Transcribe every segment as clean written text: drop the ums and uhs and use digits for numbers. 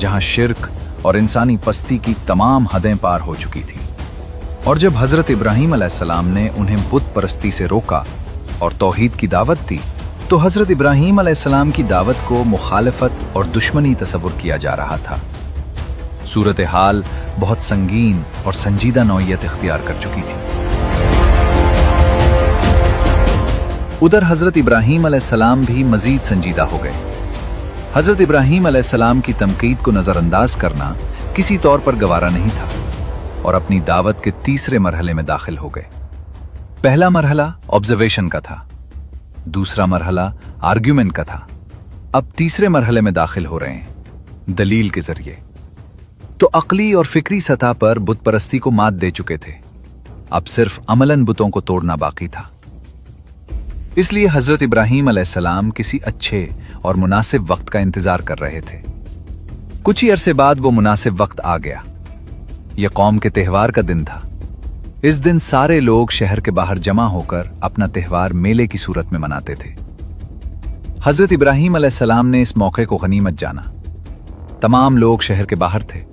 जहां शिर्क और इंसानी पस्ती की तमाम हदें पार हो चुकी थी। और जब हजरत इब्राहीम अलैहिस्सलाम ने उन्हें बुत परस्ती से रोका और तौहीद की दावत दी, तो हजरत इब्राहीम अलैहिस्सलाम की दावत को मुखालफत और दुश्मनी तस्वुर किया जा रहा था। सूरत हाल बहुत संगीन और संजीदा नौइयत इख्तियार कर चुकी थी। उधर हजरत इब्राहीम अलैहिस्सलाम भी मजीद संजीदा हो गए। हजरत इब्राहीम अलैहिस्सलाम की तमकीद को नजरअंदाज करना किसी तौर पर गवारा नहीं था और अपनी दावत के तीसरे मरहले में दाखिल हो गए। पहला मरहला ऑब्जर्वेशन का था, दूसरा मरहला आर्ग्यूमेंट का था, अब तीसरे मरहले में दाखिल हो रहे हैं दलील के जरिए। तो अक्ली और फिक्री सतह पर बुत परस्ती को मात दे चुके थे, अब सिर्फ अमलन बुतों को तोड़ना बाकी था। इसलिए हजरत इब्राहीम अलैहिस्सलाम किसी अच्छे और मुनासिब वक्त का इंतजार कर रहे थे। कुछ ही अरसे बाद वो मुनासिब वक्त आ गया। यह कौम के त्यौहार का दिन था। इस दिन सारे लोग शहर के बाहर जमा होकर अपना त्यौहार मेले की सूरत में मनाते थे। हजरत इब्राहीम अलैहिस्सलाम ने इस मौके को गनीमत जाना। तमाम लोग शहर के बाहर थे।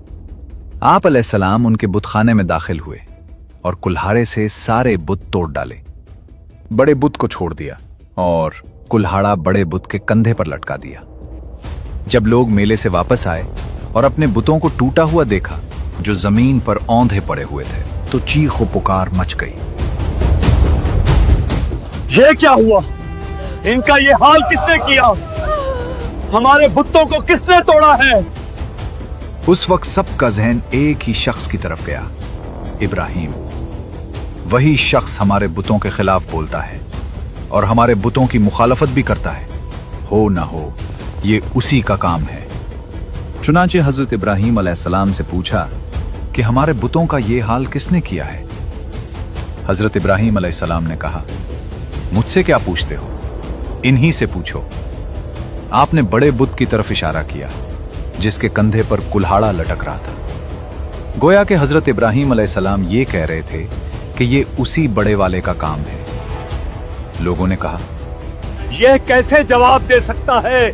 आप अलैहिस्सलाम उनके बुतखाने में दाखिल हुए और कुल्हाड़े से सारे बुत तोड़ डाले। बड़े बुत को छोड़ दिया और कुल्हाड़ा बड़े बुत के कंधे पर लटका दिया। जब लोग मेले से वापस आए और अपने बुतों को टूटा हुआ देखा जो जमीन पर औंधे पड़े हुए थे, तो चीख व पुकार मच गई। ये क्या हुआ? इनका ये हाल किसने किया? हमारे बुतों को किसने तोड़ा है? उस वक्त सबका जहन एक ही शख्स की तरफ गया, इब्राहीम। वही शख्स हमारे बुतों के खिलाफ बोलता है और हमारे बुतों की मुखालफत भी करता है। हो ना हो, ये उसी का काम है। चुनांचे हजरत इब्राहीम अलैहिस्सलाम से पूछा कि हमारे बुतों का ये हाल किसने किया है? हजरत इब्राहीम अलैहिस्सलाम ने कहा, मुझसे क्या पूछते हो, इन्हीं से पूछो। आपने बड़े बुत की तरफ इशारा किया जिसके कंधे पर कुल्हाड़ा लटक रहा था। गोया कि हजरत इब्राहीम अलैहिस्सलाम ये कह रहे थे कि ये उसी बड़े वाले का काम है। लोगों ने कहा, यह कैसे जवाब दे सकता है?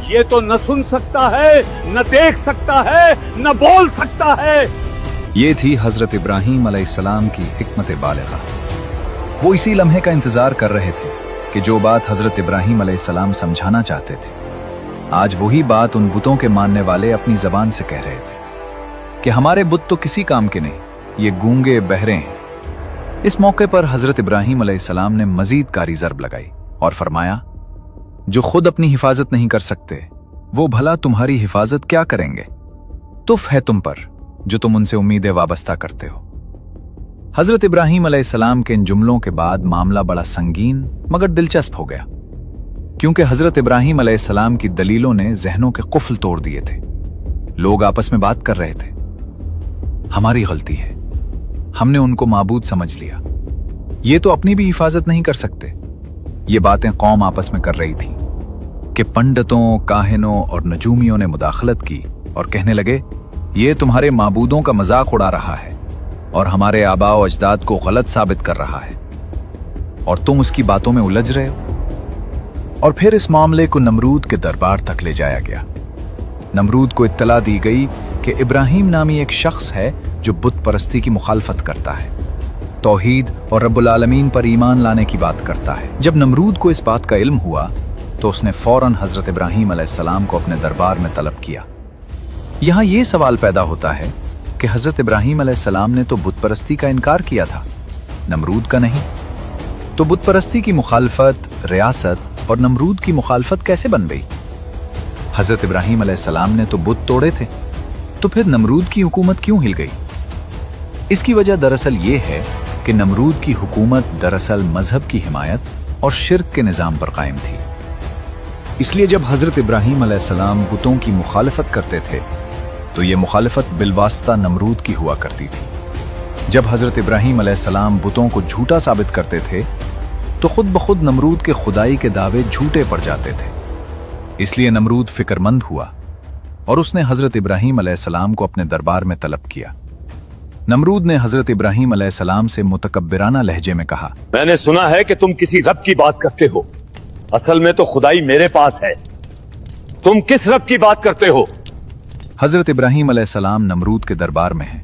ये तो न सुन सकता है, न देख सकता है, न बोल सकता है। ये थी हजरत इब्राहीम अलैहिस्सलाम की हिकमत बालिगा। वो इसी लम्हे का इंतजार कर रहे थे कि जो बात हजरत इब्राहीम अलैहिस्सलाम समझाना चाहते थे, आज वही बात उन बुतों के मानने वाले अपनी जबान से कह रहे थे कि हमारे बुत तो किसी काम के नहीं, ये गूंगे बहरे हैं। इस मौके पर हजरत इब्राहीम अलैहिस्सलाम ने मजीद कारी ज़र्ब लगाई और फरमाया, जो खुद अपनी हिफाजत नहीं कर सकते वो भला तुम्हारी हिफाजत क्या करेंगे? तुफ है तुम पर जो तुम उनसे उम्मीदें वाबस्ता करते हो। हजरत इब्राहीम अलैहिस्सलाम के इन जुमलों के बाद मामला बड़ा संगीन मगर दिलचस्प हो गया, क्योंकि हजरत इब्राहीम अलैहिस्सलाम की दलीलों ने जहनों के कुफ्ल तोड़ दिए थे। लोग आपस में बात कर रहे थे, हमारी गलती है, हमने उनको माबूद समझ लिया, ये तो अपनी भी हिफाजत नहीं कर सकते। ये बातें कौम आपस में कर रही थी कि पंडितों, काहिनों और नजूमियों ने मुदाखलत की और कहने लगे, ये तुम्हारे माबूदों का मजाक उड़ा रहा है और हमारे आबा व अजदाद को गलत साबित कर रहा है और तुम उसकी बातों में उलझ रहे हो। और फिर इस मामले को नमरूद के दरबार तक ले जाया गया। नमरूद को इत्तला दी गई कि इब्राहीम नामी एक शख्स है जो बुत परस्ती की मुखालफत करता है, तौहीद और रब्बुल आलमीन पर ईमान लाने की बात करता है। जब नमरूद को इस बात का इल्म हुआ तो उसने फौरन हजरत इब्राहीम अलैहिस्सलाम को अपने दरबार में तलब किया। यहाँ ये सवाल पैदा होता है कि हजरत इब्राहीम अलैहिस्सलाम ने तो बुत परस्ती का इनकार किया था, नमरूद का नहीं। तो बुत परस्ती की मुखालफत, रियासत और नमरूद की मुखालफत कैसे बन गई? हजरत इब्राहीम अलैहिस्सलाम ने तो बुत तोड़े थे, तो फिर नमरूद की हुकूमत क्यों हिल गई? इसकी वजह दरअसल ये है कि नमरूद की हुकूमत दरअसल मजहब की हिमायत और शिर्क के निज़ाम पर कायम थी। इसलिए जब हजरत इब्राहीम अलैहिस्सलाम बुतों की मुखालफत करते थे तो ये मुखालफत बिलवास्ता नमरूद की हुआ करती थी। जब हजरत इब्राहीम अलैहिस्सलाम बुतों को झूठा साबित करते थे तो खुद ब खुद नमरूद के खुदाई के दावे झूठे पड़ जाते थे। इसलिए नमरूद फिक्रमंद हुआ और उसने हजरत इब्राहीम अलैहिस्सलाम को अपने दरबार में तलब किया। नमरूद ने हजरत इब्राहीम अलैहिस्सलाम से मुतकब्बिराना लहजे में कहा, मैंने सुना है कि तुम किसी रब की बात करते हो, असल में तो खुदाई मेरे पास है। तुम किस रब की बात करते हो? हजरत इब्राहीम अलैहिस्सलाम नमरूद के दरबार में हैं।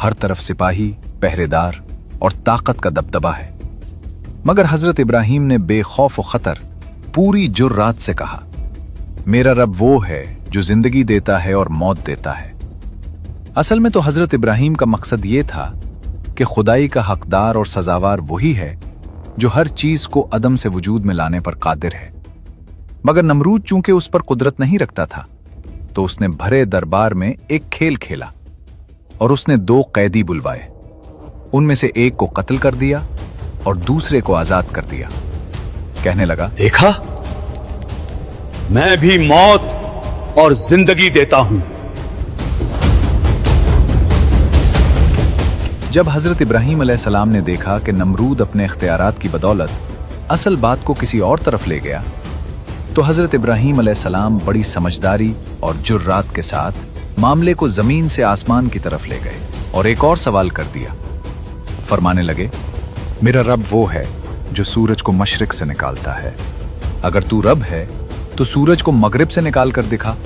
हर तरफ सिपाही, पहरेदार और ताकत का दबदबा है। मगर हजरत इब्राहीम ने बेखौफ व खतर पूरी जुर्रात से कहा, मेरा रब वो है जो जिंदगी देता है और मौत देता है। असल में तो हजरत इब्राहीम का मकसद ये था कि खुदाई का हकदार और सजावार वही है जो हर चीज को अदम से वजूद में लाने पर कादिर है। मगर नमरूद चूंकि उस पर कुदरत नहीं रखता था, तो उसने भरे दरबार में एक खेल खेला और उसने 2 कैदी बुलवाए। उनमें से एक को कत्ल कर दिया और दूसरे को आजाद कर दिया। कहने लगा, देखा, मैं भी मौत और जिंदगी देता हूं। जब हजरत इब्राहीम अलैहिस्सलाम ने देखा कि नमरूद अपने इख्तियारात की बदौलत असल बात को किसी और तरफ ले गया, तो हजरत इब्राहीम अलैहिस्सलाम बड़ी समझदारी और जुर्रात के साथ मामले को जमीन से आसमान की तरफ ले गए और एक और सवाल कर दिया। फरमाने लगे, मेरा रब वो है जो सूरज को मशरिक से निकालता है। अगर तू रब है तो सूरज को मगरिब से निकाल कर दिखा।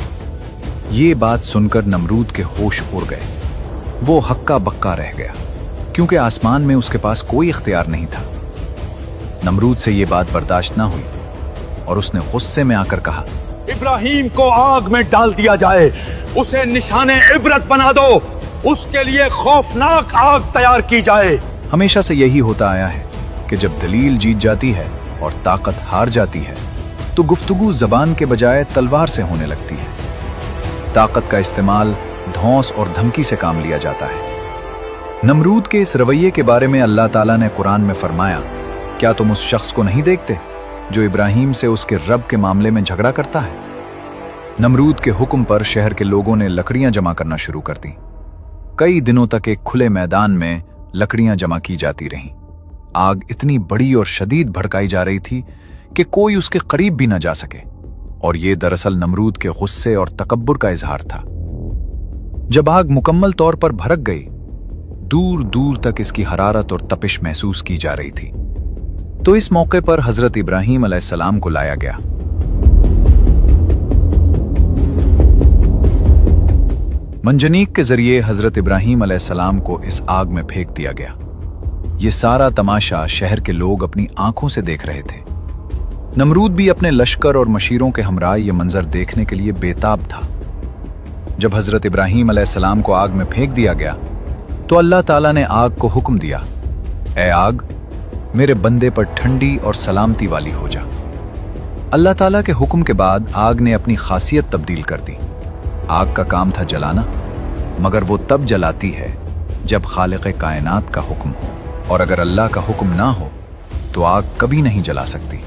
ये बात सुनकर नमरूद के होश उड़ गए। वो हक्का बक्का रह गया, क्योंकि आसमान में उसके पास कोई इख्तियार नहीं था। नमरूद से ये बात बर्दाश्त ना हुई और उसने गुस्से में आकर कहा, इब्राहीम को आग में डाल दिया जाए, उसे निशाने इबरत बना दो, उसके लिए खौफनाक आग तैयार की जाए। हमेशा से यही होता आया है कि जब दलील जीत जाती है और ताकत हार जाती है, तो गुफ्तगू जबान के बजाय तलवार से होने लगती है। ताकत का इस्तेमाल धौंस और धमकी से काम लिया जाता है। नमरूद के इस रवैये के बारे में अल्लाह ताला ने कुरान में फरमाया, क्या तुम उस शख्स को नहीं देखते जो इब्राहीम से उसके रब के मामले में झगड़ा करता है? नमरूद के हुक्म पर शहर के लोगों ने लकड़ियां जमा करना शुरू कर दी। कई दिनों तक एक खुले मैदान में लकड़ियां जमा की जाती रहीं। आग इतनी बड़ी और शदीद भड़काई जा रही थी कि कोई उसके करीब भी न जा सके, और ये दरअसल नमरूद के गुस्से और तकब्बुर का इजहार था। जब आग मुकम्मल तौर पर भड़क गई, दूर दूर तक इसकी हरारत और तपिश महसूस की जा रही थी। तो इस मौके पर हजरत इब्राहीम अलैहिस्सलाम को लाया गया। मंजनीक के जरिए हजरत इब्राहीम अलैहिस्सलाम को इस आग में फेंक दिया गया। ये सारा तमाशा शहर के लोग अपनी आंखों से देख रहे थे। नमरूद भी अपने लश्कर और मशीरों के हमरा ये मंजर देखने के लिए बेताब था। जब हजरत इब्राहीम अलैहिस्सलाम को आग में फेंक दिया गया, तो अल्लाह ताला ने आग को हुक्म दिया, ए आग, मेरे बंदे पर ठंडी और सलामती वाली हो जा। अल्लाह ताला के हुक्म के बाद आग ने अपनी खासियत तब्दील कर दी। आग का काम था जलाना, मगर वो तब जलाती है जब खालिक़ कायनात का हुक्म हो, और अगर अल्लाह का हुक्म ना हो तो आग कभी नहीं जला सकती।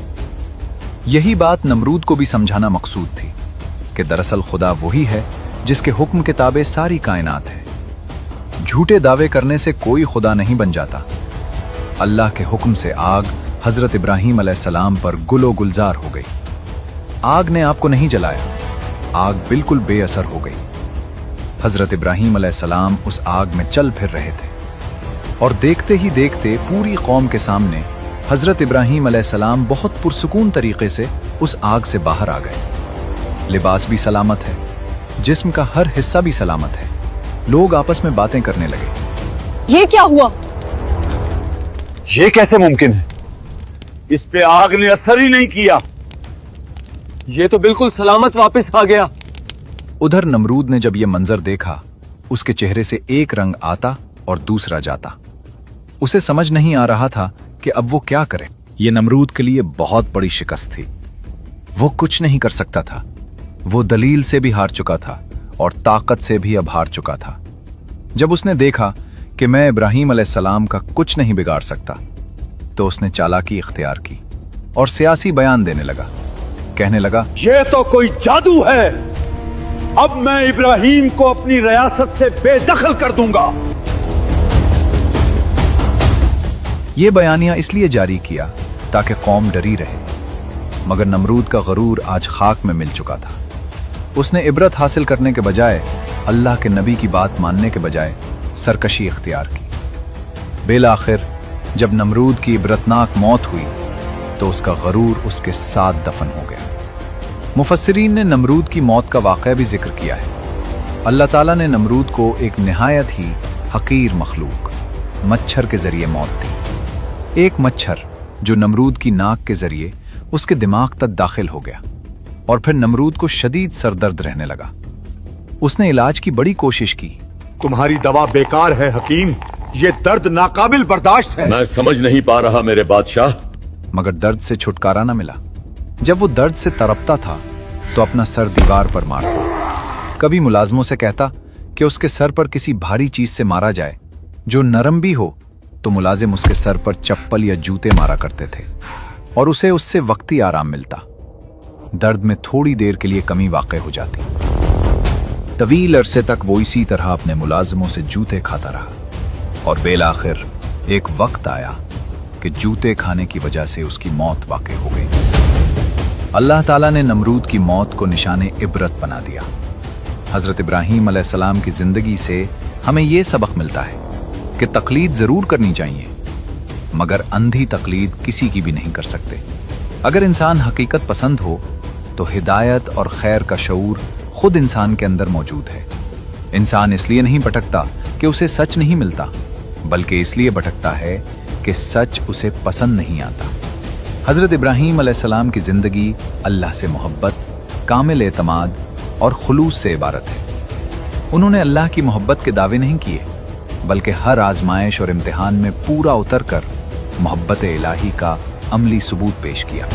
यही बात नमरूद को भी समझाना मकसूद थी कि दरअसल खुदा वही है जिसके हुक्म के ताबे सारी कायनात है। झूठे दावे करने से कोई खुदा नहीं बन जाता। अल्लाह के हुक्म से आग हजरत इब्राहीम अलैहिस्सलाम पर गुलो गुलजार हो गई। आग ने आपको नहीं जलाया, आग बिल्कुल बेअसर हो गई। हजरत इब्राहीम अलैहिस्सलाम उस आग में चल फिर रहे थे, और देखते ही देखते पूरी कौम के सामने हजरत इब्राहीम अलैहिस्सलाम बहुत पुरसुकून तरीके से उस आग से बाहर आ गए। लिबास भी सलामत है, जिस्म का हर हिस्सा भी सलामत है। लोग आपस में बातें करने लगे। ये क्या हुआ? ये कैसे मुमकिन है? इस पे आग ने असर ही नहीं किया। ये तो बिल्कुल सलामत वापस आ गया। उधर नमरूद ने जब ये मंजर देखा, उसके चेहरे से एक रंग आता और दूसरा जाता। उसे समझ नहीं आ रहा था कि अब वो क्या करे। ये नमरूद के लिए बहुत बड़ी शिकस्त थी। वो कुछ नहीं कर सकता था। वो दलील से भी हार चुका था और ताकत से भी अब हार चुका था। जब उसने देखा कि मैं इब्राहीम अलैहिस्सलाम का कुछ नहीं बिगाड़ सकता, तो उसने चालाकी इख्तियार की और सियासी बयान देने लगा। कहने लगा, ये तो कोई जादू है। अब मैं इब्राहीम को अपनी रियासत से बेदखल कर दूंगा। ये बयानिया इसलिए जारी किया ताकि कौम डरी रहे। मगर नमरूद का गरूर आज खाक में मिल चुका था। उसने इबरत हासिल करने के बजाय, अल्लाह के नबी की बात मानने के बजाय सरकशी इख्तियार की। बेलाखिर जब नमरूद की इबरतनाक मौत हुई, तो उसका गरूर उसके साथ दफन हो गया। मुफस्सिरीन ने नमरूद की मौत का वाक़या भी जिक्र किया है। अल्लाह ताला ने नमरूद को एक निहायत ही हकीर मखलूक मच्छर के जरिए मौत दी। एक मच्छर जो नमरूद की नाक के जरिए उसके दिमाग तक दाखिल हो गया और फिर नमरूद को शदीद सरदर्द रहने लगा। उसने इलाज की बड़ी कोशिश की। तुम्हारी दवा बेकार है हकीम, ये दर्द नाकाबिल बर्दाश्त है। मैं समझ नहीं पा रहा मेरे बादशाह। मगर दर्द से छुटकारा न मिला। जब वो दर्द से तड़पता था तो अपना सर दीवार पर मारता। कभी मुलाजमों से कहता कि उसके सर पर किसी भारी चीज से मारा जाए जो नरम भी हो, तो मुलाजिम उसके सर पर चप्पल या जूते मारा करते थे और उसे उससे वक्ती आराम मिलता। दर्द में थोड़ी देर के लिए कमी वाक़ई हो जाती। तवील अरसे तक वो इसी तरह अपने मुलाजिमों से जूते खाता रहा और बेलाखिर एक वक्त आया कि जूते खाने की वजह से उसकी मौत वाक़ई हो गई। अल्लाह ताला ने नमरूद की मौत को निशाने इबरत बना दिया। हज़रत इब्राहीम अलैहिस्सलाम की ज़िंदगी से हमें यह सबक मिलता है कि तकलीद ज़रूर करनी चाहिए, मगर अंधी तकलीद किसी की भी नहीं कर सकते। अगर इंसान हकीकत पसंद हो तो हिदायत और खैर का शऊर खुद इंसान के अंदर मौजूद है। इंसान इसलिए नहीं भटकता कि उसे सच नहीं मिलता, बल्कि इसलिए भटकता है कि सच उसे पसंद नहीं आता। हज़रत इब्राहीम अलैहिस्सलाम की ज़िंदगी अल्लाह से मोहब्बत, कामिल एतमाद और खुलूस से इबारत है। उन्होंने अल्लाह की मोहब्बत के दावे नहीं किए, बल्कि हर आजमाइश और इम्तिहान में पूरा उतर कर मोहब्बत इलाही का अमली सबूत पेश किया।